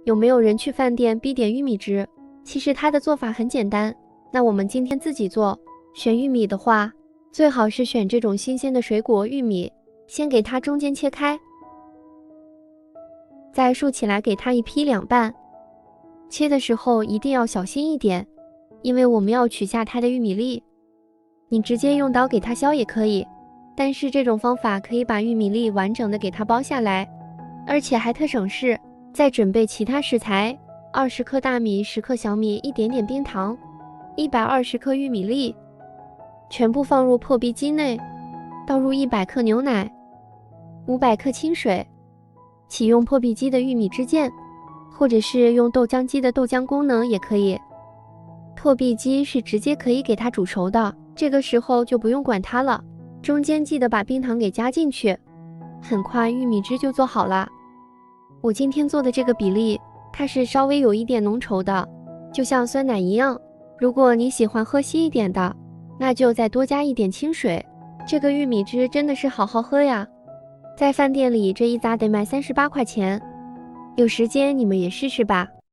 有没有人去饭店必点玉米汁？其实它的做法很简单，那我们今天自己做。选玉米的话，最好是选这种新鲜的水果玉米，先给它中间切开，再竖起来给它一劈两半。切的时候一定要小心一点，因为我们要取下它的玉米粒。你直接用刀给它削也可以，但是这种方法可以把玉米粒完整的给它剥下来，而且还特省事。再准备其他食材：20克大米、10克小米、一点点冰糖、120克玉米粒，全部放入破壁机内，倒入100克牛奶、500克清水，启用破壁机的玉米汁键，或者是用豆浆机的豆浆功能也可以。破壁机是直接可以给它煮熟的，这个时候就不用管它了。中间记得把冰糖给加进去，很快玉米汁就做好了。我今天做的这个比例，它是稍微有一点浓稠的，就像酸奶一样。如果你喜欢喝稀一点的，那就再多加一点清水。这个玉米汁真的是好好喝呀，在饭店里这一扎得卖38块钱，有时间你们也试试吧。